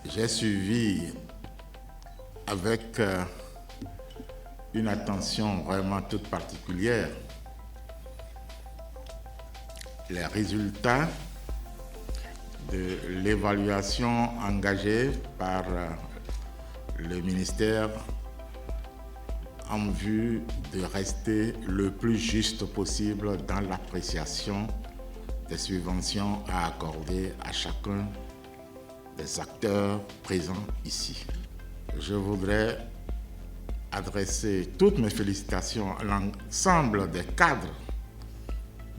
J'ai suivi avec une attention vraiment toute particulière les résultats de l'évaluation engagée par le ministère en vue de rester le plus juste possible dans l'appréciation des subventions à accorder à chacun des acteurs présents ici. Je voudrais adresser toutes mes félicitations à l'ensemble des cadres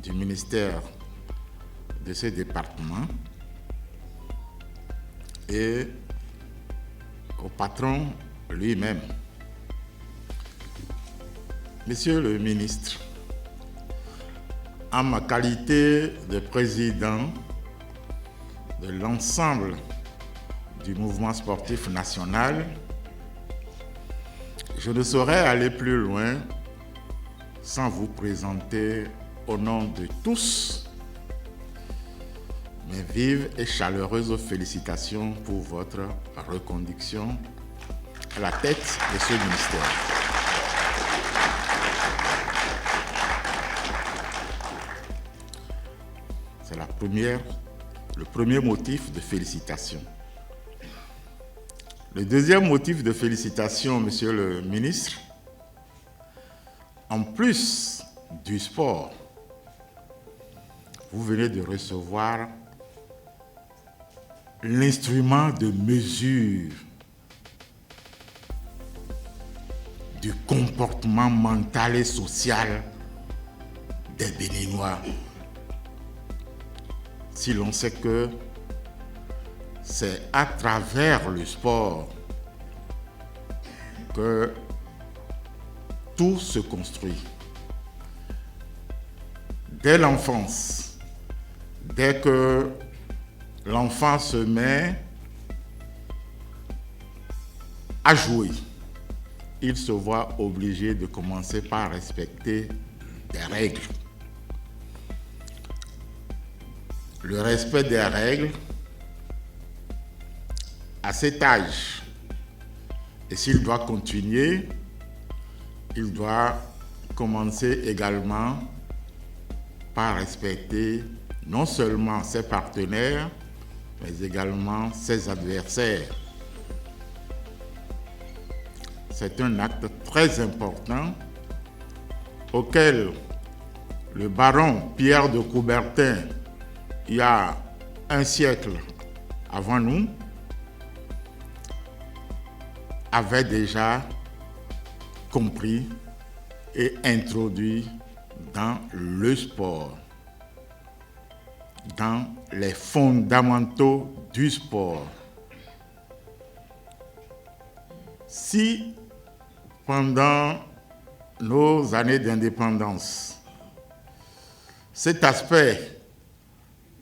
du ministère de ce département et au patron lui-même. Monsieur le ministre, en ma qualité de président de l'ensemble du mouvement sportif national, je ne saurais aller plus loin sans vous présenter au nom de tous mes vives et chaleureuses félicitations pour votre reconduction à la tête de ce ministère. C'est le premier motif de félicitations. Le deuxième motif de félicitations, monsieur le ministre, en plus du sport, vous venez de recevoir l'instrument de mesure du comportement mental et social des Béninois. Si l'on sait que c'est à travers le sport que tout se construit. Dès l'enfance, dès que l'enfant se met à jouer, il se voit obligé de commencer par respecter des règles. Le respect des règles, à cet âge, et s'il doit continuer, il doit commencer également par respecter non seulement ses partenaires, mais également ses adversaires. C'est un acte très important auquel le baron Pierre de Coubertin, il y a un siècle avant nous, avait déjà compris et introduit dans le sport, dans les fondamentaux du sport. Si pendant nos années d'indépendance, cet aspect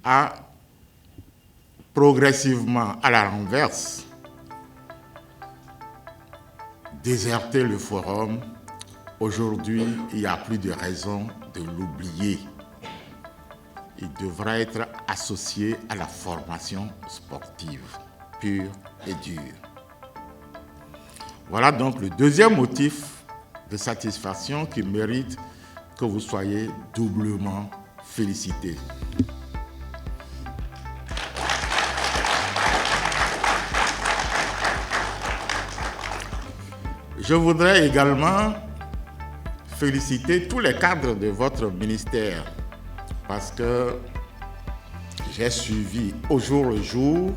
a progressivement, à la renverse, déserté le forum, aujourd'hui, il n'y a plus de raison de l'oublier. Il devrait être associé à la formation sportive, pure et dure. Voilà donc le deuxième motif de satisfaction qui mérite que vous soyez doublement félicités. Je voudrais également féliciter tous les cadres de votre ministère parce que j'ai suivi au jour le jour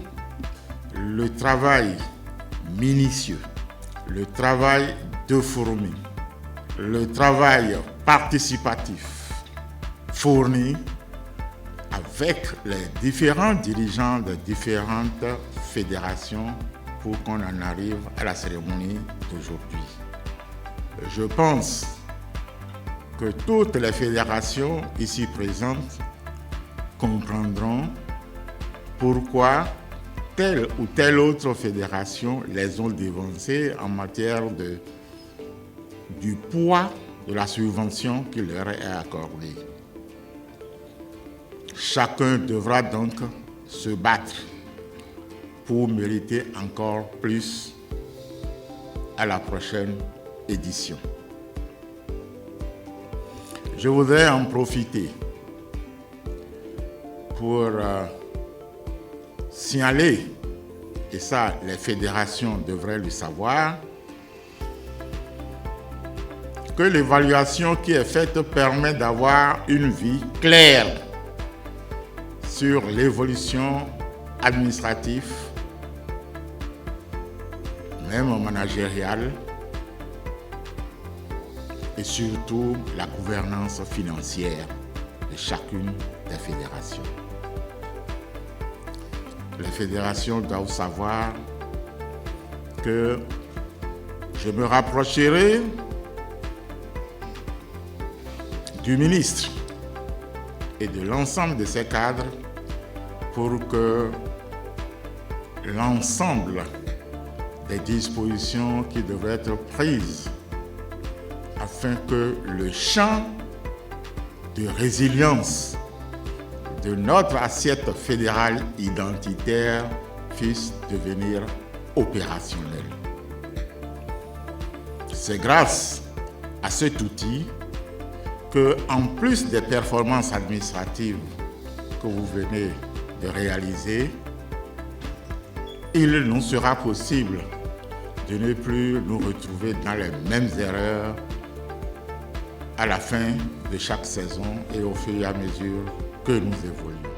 le travail minutieux, le travail de fourmi, le travail participatif fourni avec les différents dirigeants de différentes fédérations pour qu'on en arrive à la cérémonie d'aujourd'hui. Je pense que toutes les fédérations ici présentes comprendront pourquoi telle ou telle autre fédération les ont dévancées en matière du poids de la subvention qui leur est accordée. Chacun devra donc se battre pour mériter encore plus à la prochaine édition. Je voudrais en profiter pour signaler, et ça les fédérations devraient le savoir, que l'évaluation qui est faite permet d'avoir une vie claire sur l'évolution administrative, même managériale, et surtout la gouvernance financière de chacune des fédérations. Les fédérations doivent savoir que je me rapprocherai du ministre et de l'ensemble de ses cadres pour que l'ensemble des dispositions qui devraient être prises afin que le champ de résilience de notre assiette fédérale identitaire puisse devenir opérationnel. C'est grâce à cet outil que, en plus des performances administratives que vous venez de réaliser, il nous sera possible de ne plus nous retrouver dans les mêmes erreurs à la fin de chaque saison et au fur et à mesure que nous évoluons.